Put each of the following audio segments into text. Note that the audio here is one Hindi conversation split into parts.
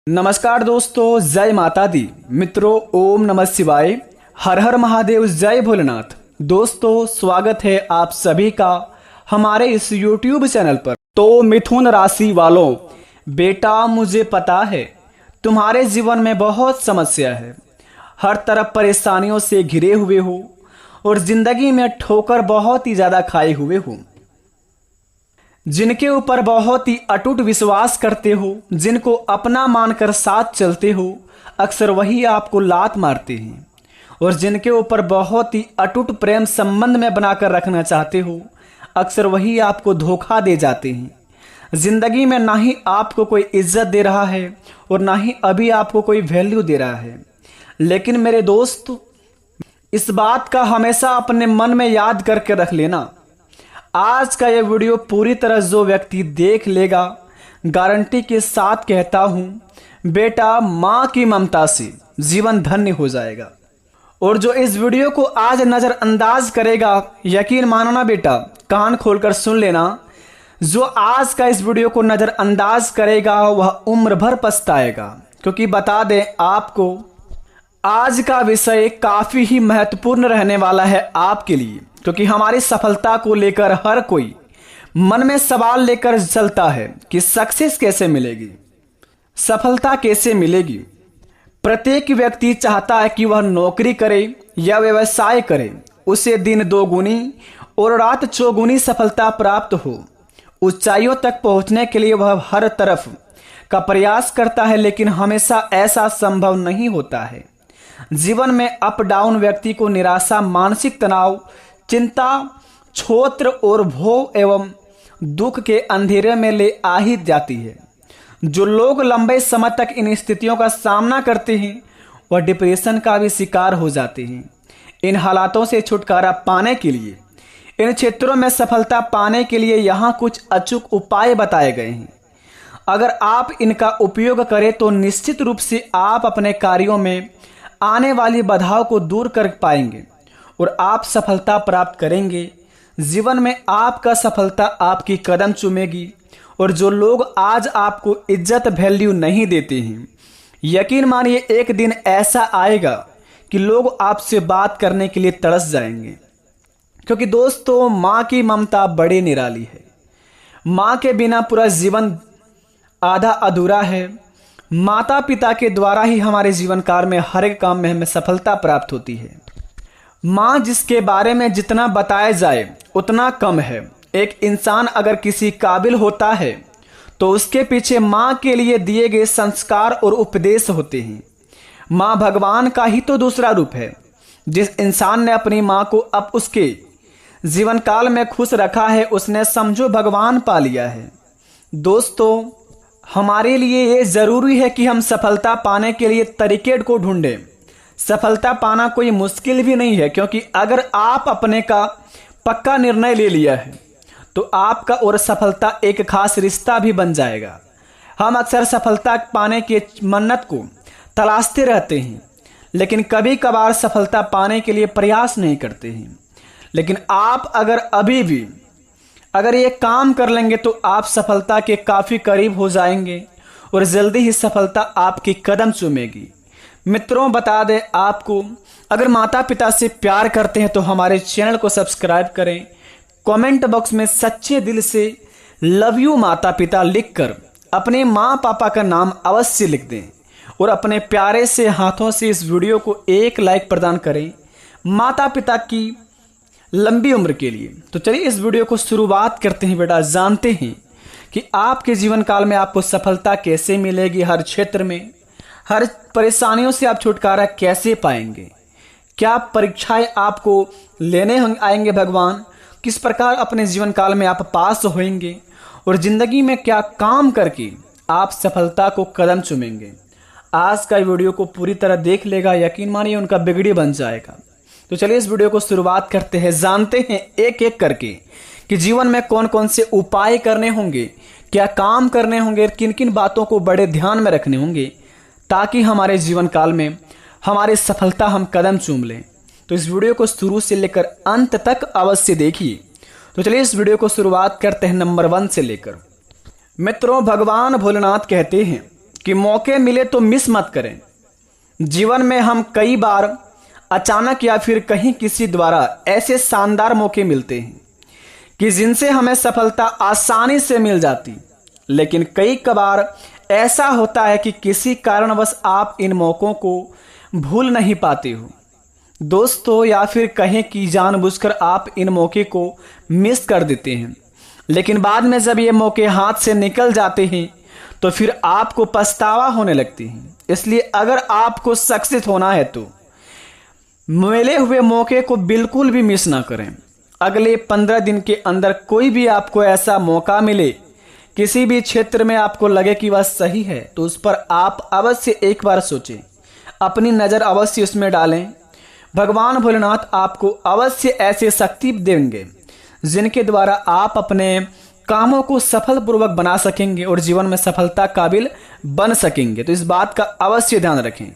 नमस्कार दोस्तों, जय माता दी। मित्रों, ओम नमः शिवाय, हर हर महादेव, जय भोलेनाथ। दोस्तों, स्वागत है आप सभी का हमारे इस YouTube चैनल पर। तो मिथुन राशि वालों, बेटा मुझे पता है तुम्हारे जीवन में बहुत समस्या है, हर तरफ परेशानियों से घिरे हुए हो और जिंदगी में ठोकर बहुत ही ज्यादा खाए हुए हो। जिनके ऊपर बहुत ही अटूट विश्वास करते हो, जिनको अपना मानकर साथ चलते हो, अक्सर वही आपको लात मारते हैं। और जिनके ऊपर बहुत ही अटूट प्रेम संबंध में बनाकर रखना चाहते हो, अक्सर वही आपको धोखा दे जाते हैं। जिंदगी में ना ही आपको कोई इज्जत दे रहा है और ना ही अभी आपको कोई वैल्यू दे रहा है। लेकिन मेरे दोस्त, इस बात का हमेशा अपने मन में याद करके रख लेना, आज का यह वीडियो पूरी तरह जो व्यक्ति देख लेगा, गारंटी के साथ कहता हूं बेटा, माँ की ममता से जीवन धन्य हो जाएगा। और जो इस वीडियो को आज नजरअंदाज करेगा, यकीन मानना बेटा, कान खोलकर सुन लेना, जो आज का इस वीडियो को नजरअंदाज करेगा वह उम्र भर पछताएगा। क्योंकि बता दें आपको, आज का विषय काफी ही महत्वपूर्ण रहने वाला है आपके लिए। क्योंकि हमारी सफलता को लेकर हर कोई मन में सवाल लेकर चलता है कि सक्सेस कैसे मिलेगी, सफलता कैसे मिलेगी। प्रत्येक व्यक्ति चाहता है कि वह नौकरी करे या व्यवसाय करे, उसे दिन दोगुनी और रात चौगुनी सफलता प्राप्त हो। ऊंचाइयों तक पहुंचने के लिए वह हर तरफ का प्रयास करता है, लेकिन हमेशा ऐसा संभव नहीं होता है। जीवन में अप डाउन व्यक्ति को निराशा, मानसिक तनाव, चिंता, क्षोत्र और भोग एवं दुख के अंधेरे में ले आ ही जाती है। जो लोग लंबे समय तक इन स्थितियों का सामना करते हैं वह डिप्रेशन का भी शिकार हो जाते हैं। इन हालातों से छुटकारा पाने के लिए, इन क्षेत्रों में सफलता पाने के लिए यहाँ कुछ अचूक उपाय बताए गए हैं। अगर आप इनका उपयोग करें तो निश्चित रूप से आप अपने कार्यों में आने वाली बाधाओं को दूर कर पाएंगे और आप सफलता प्राप्त करेंगे। जीवन में आपका सफलता आपकी कदम चूमेगी। और जो लोग आज आपको इज्जत वैल्यू नहीं देते हैं, यकीन मानिए एक दिन ऐसा आएगा कि लोग आपसे बात करने के लिए तरस जाएंगे। क्योंकि दोस्तों, माँ की ममता बड़ी निराली है। माँ के बिना पूरा जीवन आधा अधूरा है। माता पिता के द्वारा ही हमारे जीवन काल में हर एक काम में हमें सफलता प्राप्त होती है। माँ जिसके बारे में जितना बताया जाए उतना कम है। एक इंसान अगर किसी काबिल होता है तो उसके पीछे माँ के लिए दिए गए संस्कार और उपदेश होते हैं। माँ भगवान का ही तो दूसरा रूप है। जिस इंसान ने अपनी माँ को अब उसके जीवन काल में खुश रखा है, उसने समझो भगवान पा लिया है। दोस्तों, हमारे लिए ये जरूरी है कि हम सफलता पाने के लिए तरीके को ढूंढें। सफलता पाना कोई मुश्किल भी नहीं है, क्योंकि अगर आप अपने का पक्का निर्णय ले लिया है तो आपका और सफलता एक खास रिश्ता भी बन जाएगा। हम अक्सर सफलता पाने की मन्नत को तलाशते रहते हैं, लेकिन कभी कभार सफलता पाने के लिए प्रयास नहीं करते हैं। लेकिन आप अगर ये काम कर लेंगे तो आप सफलता के काफ़ी करीब हो जाएंगे और जल्दी ही सफलता आपकी कदम चूमेगी। मित्रों, बता दें आपको, अगर माता पिता से प्यार करते हैं तो हमारे चैनल को सब्सक्राइब करें। कमेंट बॉक्स में सच्चे दिल से लव यू माता पिता लिखकर अपने माँ पापा का नाम अवश्य लिख दें और अपने प्यारे से हाथों से इस वीडियो को एक लाइक प्रदान करें माता पिता की लंबी उम्र के लिए। तो चलिए इस वीडियो को शुरुआत करते हैं बेटा। जानते हैं कि आपके जीवन काल में आपको सफलता कैसे मिलेगी, हर क्षेत्र में, हर परेशानियों से आप छुटकारा कैसे पाएंगे, क्या परीक्षाएं आपको लेने आएंगे भगवान, किस प्रकार अपने जीवन काल में आप पास होंगे और जिंदगी में क्या काम करके आप सफलता को कदम चूमेंगे। आज का वीडियो को पूरी तरह देख लेगा, यकीन मानिए उनका बिगड़ी बन जाएगा। तो चलिए इस वीडियो को शुरुआत करते हैं। जानते हैं एक एक करके कि जीवन में कौन कौन से उपाय करने होंगे, क्या काम करने होंगे, किन किन बातों को बड़े ध्यान में रखने होंगे ताकि हमारे जीवन काल में हमारी सफलता हम कदम चूम लें। तो इस वीडियो को शुरू से लेकर अंत तक अवश्य देखिए। तो चलिए इस वीडियो को शुरुआत करते हैं नंबर 1 से लेकर। मित्रों, भगवान भोलेनाथ कहते हैं कि मौके मिले तो मिस मत करें। जीवन में हम कई बार अचानक या फिर कहीं किसी द्वारा ऐसे शानदार मौके मिलते हैं कि जिनसे हमें सफलता आसानी से मिल जाती, लेकिन कई बार ऐसा होता है कि किसी कारणवश आप इन मौकों को भूल नहीं पाते हो दोस्तों, या फिर कहें कि जानबूझकर आप इन मौके को मिस कर देते हैं। लेकिन बाद में जब ये मौके हाथ से निकल जाते हैं तो फिर आपको पछतावा होने लगती है। इसलिए अगर आपको सक्सेस होना है तो मिले हुए मौके को बिल्कुल भी मिस ना करें। अगले 15 दिन के अंदर कोई भी आपको ऐसा मौका मिले, किसी भी क्षेत्र में आपको लगे कि वह सही है, तो उस पर आप अवश्य एक बार सोचें, अपनी नज़र अवश्य उसमें डालें। भगवान भोलेनाथ आपको अवश्य ऐसे शक्ति देंगे जिनके द्वारा आप अपने कामों को सफलपूर्वक बना सकेंगे और जीवन में सफलता काबिल बन सकेंगे। तो इस बात का अवश्य ध्यान रखें।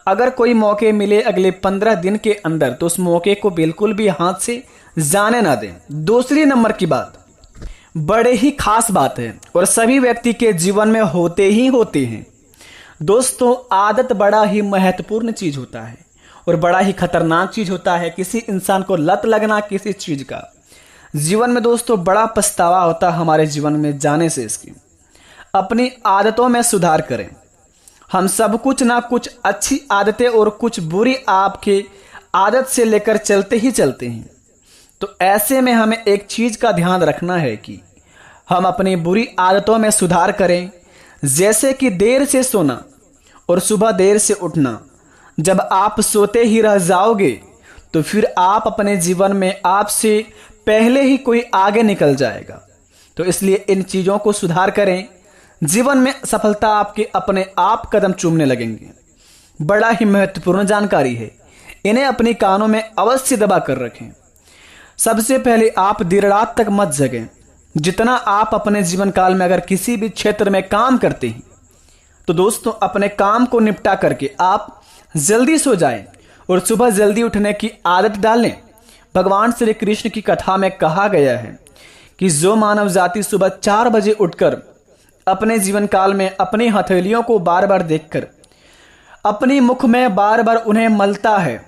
अगर कोई मौके मिले अगले 15 दिन के अंदर तो उस मौके को बिल्कुल भी हाथ से जाने ना दें। दूसरी नंबर की बात बड़े ही खास बात है और सभी व्यक्ति के जीवन में होते ही होते हैं दोस्तों। आदत बड़ा ही महत्वपूर्ण चीज होता है और बड़ा ही खतरनाक चीज होता है। किसी इंसान को लत लगना किसी चीज का जीवन में दोस्तों बड़ा पछतावा होता है हमारे जीवन में जाने से। इसकी अपनी आदतों में सुधार करें। हम सब कुछ ना कुछ अच्छी आदतें और कुछ बुरी आपके आदत से लेकर चलते ही चलते हैं। तो ऐसे में हमें एक चीज का ध्यान रखना है कि हम अपनी बुरी आदतों में सुधार करें, जैसे कि देर से सोना और सुबह देर से उठना। जब आप सोते ही रह जाओगे तो फिर आप अपने जीवन में आपसे पहले ही कोई आगे निकल जाएगा। तो इसलिए इन चीज़ों को सुधार करें। जीवन में सफलता आपके अपने आप कदम चूमने लगेंगे। बड़ा ही महत्वपूर्ण जानकारी है, इन्हें अपनी कानों में अवश्य दबा कर रखें। सबसे पहले आप देर रात तक मत जगें। जितना आप अपने जीवन काल में अगर किसी भी क्षेत्र में काम करते हैं तो दोस्तों अपने काम को निपटा करके आप जल्दी सो जाएं और सुबह जल्दी उठने की आदत डालें। भगवान श्री कृष्ण की कथा में कहा गया है कि जो मानव जाति सुबह 4 बजे उठकर अपने जीवन काल में अपनी हथेलियों को बार बार देखकर अपनी मुख में बार बार उन्हें मलता है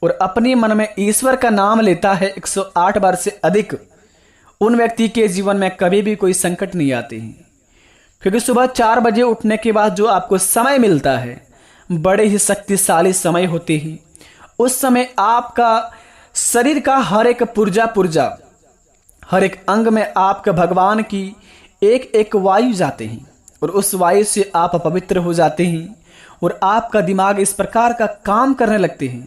और अपनी मन में ईश्वर का नाम लेता है 108 बार से अधिक, उन व्यक्ति के जीवन में कभी भी कोई संकट नहीं आते हैं। क्योंकि सुबह 4 बजे उठने के बाद जो आपको समय मिलता है बड़े ही शक्तिशाली समय होते हैं। उस समय आपका शरीर का हर एक पुर्जा हर एक अंग में आपके भगवान की एक एक वायु जाते हैं और उस वायु से आप पवित्र हो जाते हैं और आपका दिमाग इस प्रकार का काम करने लगते हैं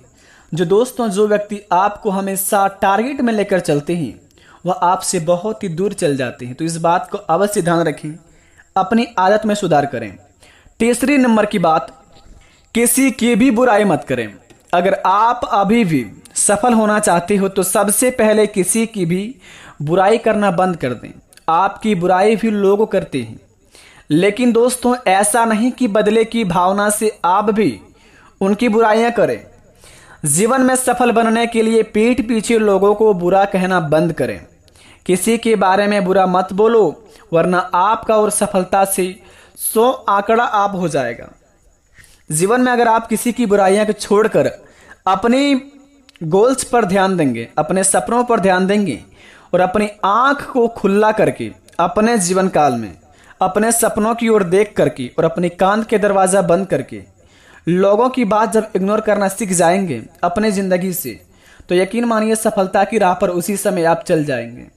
जो दोस्तों जो व्यक्ति आपको हमेशा टारगेट में लेकर चलते हैं वह आपसे बहुत ही दूर चल जाते हैं। तो इस बात को अवश्य ध्यान रखें, अपनी आदत में सुधार करें। तीसरी नंबर की बात, किसी की भी बुराई मत करें। अगर आप अभी भी सफल होना चाहते हो तो सबसे पहले किसी की भी बुराई करना बंद कर दें। आपकी बुराई भी लोग करते हैं, लेकिन दोस्तों ऐसा नहीं कि बदले की भावना से आप भी उनकी बुराइयां करें। जीवन में सफल बनने के लिए पीठ पीछे लोगों को बुरा कहना बंद करें। किसी के बारे में बुरा मत बोलो, वरना आपका और सफलता से 100 आंकड़ा आप हो जाएगा। जीवन में अगर आप किसी की बुराइयां को छोड़कर अपनी गोल्स पर ध्यान देंगे, अपने सपनों पर ध्यान देंगे और अपनी आंख को खुला करके अपने जीवन काल में अपने सपनों की ओर देख करके और अपनी कान के दरवाजा बंद करके लोगों की बात जब इग्नोर करना सीख जाएंगे अपने जिंदगी से, तो यकीन मानिए सफलता की राह पर उसी समय आप चल जाएंगे।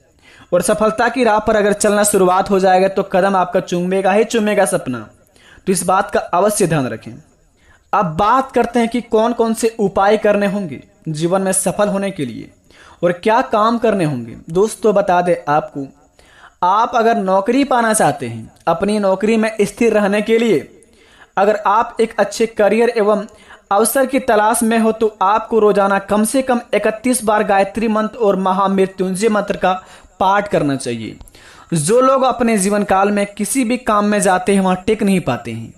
और सफलता की राह पर अगर चलना शुरुआत हो जाएगा तो कदम आपका चूमेगा ही चूमेगा सपना। तो इस बात का अवश्य ध्यान रखें। अब बात करते हैं कि कौन कौन से उपाय करने होंगे जीवन में सफल होने के लिए और क्या काम करने होंगे। दोस्तों बता दें आपको, आप अगर नौकरी पाना चाहते हैं, अपनी नौकरी में स्थिर रहने के लिए अगर आप एक अच्छे करियर एवं अवसर की तलाश में हो तो आपको रोजाना कम से कम 31 बार गायत्री मंत्र और महामृत्युंजय मंत्र का पाठ करना चाहिए। जो लोग अपने जीवन काल में किसी भी काम में जाते हैं वहां टिक नहीं पाते हैं,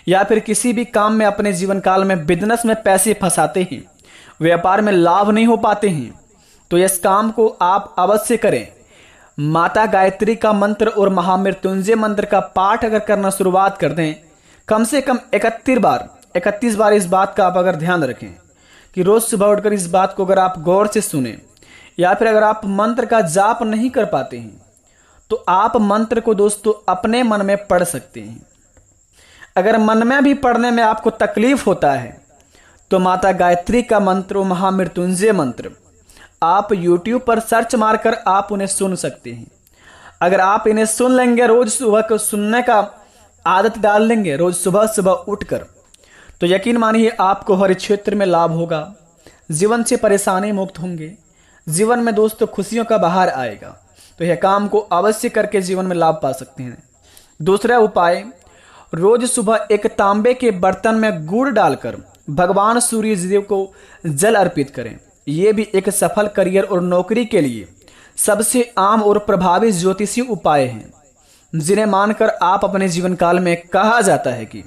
या फिर किसी भी काम में अपने जीवन काल में बिजनेस में पैसे फंसाते हैं, व्यापार में लाभ नहीं हो पाते हैं, तो इस काम को आप अवश्य करें। माता गायत्री का मंत्र और महामृत्युंजय मंत्र का पाठ अगर करना शुरुआत कर दें कम से कम 31 बार इस बात का आप अगर ध्यान रखें कि रोज सुबह उठकर इस बात को अगर आप गौर से सुने, या फिर अगर आप मंत्र का जाप नहीं कर पाते हैं तो आप मंत्र को दोस्तों अपने मन में पढ़ सकते हैं। अगर मन में भी पढ़ने में आपको तकलीफ होता है तो माता गायत्री का मंत्र, महामृत्युंजय मंत्र, आप YouTube पर सर्च मारकर आप उन्हें सुन सकते हैं। अगर आप इन्हें सुन लेंगे, रोज सुबह को सुनने का आदत डाल लेंगे रोज सुबह सुबह उठकर, तो यकीन मानिए आपको हर क्षेत्र में लाभ होगा, जीवन से परेशानी मुक्त होंगे, जीवन में दोस्तों खुशियों का बहार आएगा। तो यह काम को अवश्य करके जीवन में लाभ पा सकते हैं। दूसरा उपाय, रोज सुबह एक तांबे के बर्तन में गुड़ डालकर भगवान सूर्य देव को जल अर्पित करें। यह भी एक सफल करियर और नौकरी के लिए सबसे आम और प्रभावी ज्योतिषीय उपाय हैं, जिन्हें मानकर आप अपने जीवन काल में कहा जाता है कि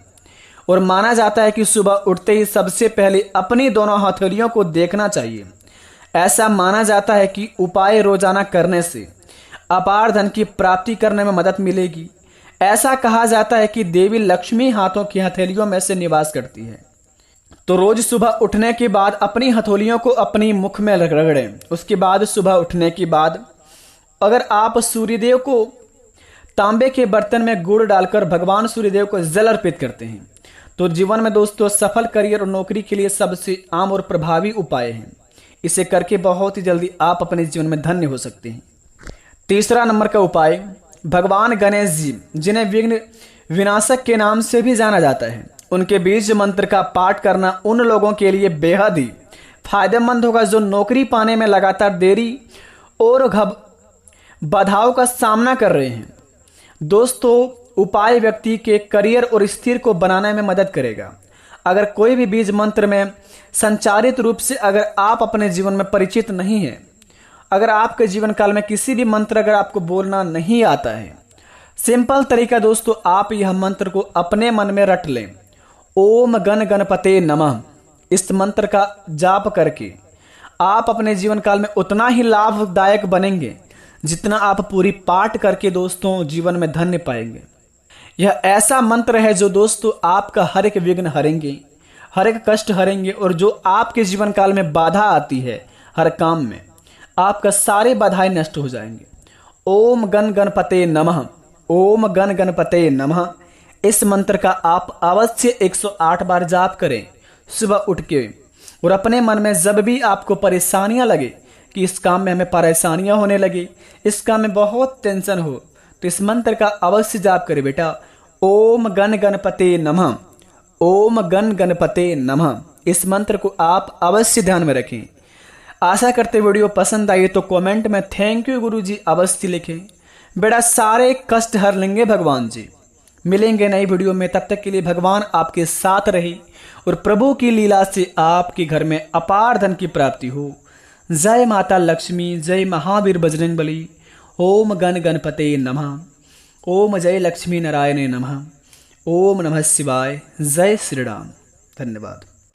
और माना जाता है कि सुबह उठते ही सबसे पहले अपनी दोनों हथेलियों को देखना चाहिए। ऐसा माना जाता है कि उपाय रोजाना करने से अपार धन की प्राप्ति करने में मदद मिलेगी। ऐसा कहा जाता है कि देवी लक्ष्मी हाथों की हथेलियों में से निवास करती है। तो रोज सुबह उठने के बाद अपनी हथेलियों को अपनी मुख में रगड़ें। उसके बाद सुबह उठने के बाद अगर आप सूर्यदेव को तांबे के बर्तन में गुड़ डालकर भगवान सूर्यदेव को जल अर्पित करते हैं तो जीवन में दोस्तों सफल करियर और नौकरी के लिए सबसे आम और प्रभावी उपाय है। इसे करके बहुत ही जल्दी आप अपने जीवन में धन्य हो सकते हैं। तीसरा नंबर का उपाय, भगवान गणेश जी, जिन्हें विघ्न विनाशक के नाम से भी जाना जाता है, उनके बीज मंत्र का पाठ करना उन लोगों के लिए बेहद ही फायदेमंद होगा जो नौकरी पाने में लगातार देरी और बाधाओं का सामना कर रहे हैं। दोस्तों, उपाय व्यक्ति के करियर और स्थिर को बनाने में मदद करेगा। अगर कोई भी बीज मंत्र में संचारित रूप से अगर आप अपने जीवन में परिचित नहीं है, अगर आपके जीवन काल में किसी भी मंत्र अगर आपको बोलना नहीं आता है, सिंपल तरीका दोस्तों, आप यह मंत्र को अपने मन में रट लें। ओम गण गणपते नमः। इस मंत्र का जाप करके आप अपने जीवन काल में उतना ही लाभदायक बनेंगे जितना आप पूरी पाठ करके दोस्तों जीवन में धन्य पाएंगे। यह ऐसा मंत्र है जो दोस्तों आपका हर एक विघ्न हरेंगे, हर एक कष्ट हरेंगे, और जो आपके जीवन काल में बाधा आती है हर काम में, आपका सारे बाधाएं नष्ट हो जाएंगे। ओम गण गणपते नमः, ओम गण गणपते नमः। इस मंत्र का आप अवश्य 108 बार जाप करें सुबह उठ के, और अपने मन में जब भी आपको परेशानियां लगे कि इस काम में हमें परेशानियां होने लगी, इस काम में बहुत टेंशन हो, तो इस मंत्र का अवश्य जाप करें बेटा। ओम गण गणपते नमः, ओम गण गणपते नमः। इस मंत्र को आप अवश्य ध्यान में रखें। आशा करते वीडियो पसंद आई तो कमेंट में थैंक यू गुरु जी अवश्य लिखें। बेटा सारे कष्ट हर लेंगे भगवान जी। मिलेंगे नई वीडियो में, तब तक के लिए भगवान आपके साथ रहे और प्रभु की लीला से आपके घर में अपार धन की प्राप्ति हो। जय माता लक्ष्मी, जय महावीर बजरंगबली। ओम गण गणपते नमः। ओम जय लक्ष्मी नारायण नमः। ओम नमः शिवाय। जय श्री राम। धन्यवाद।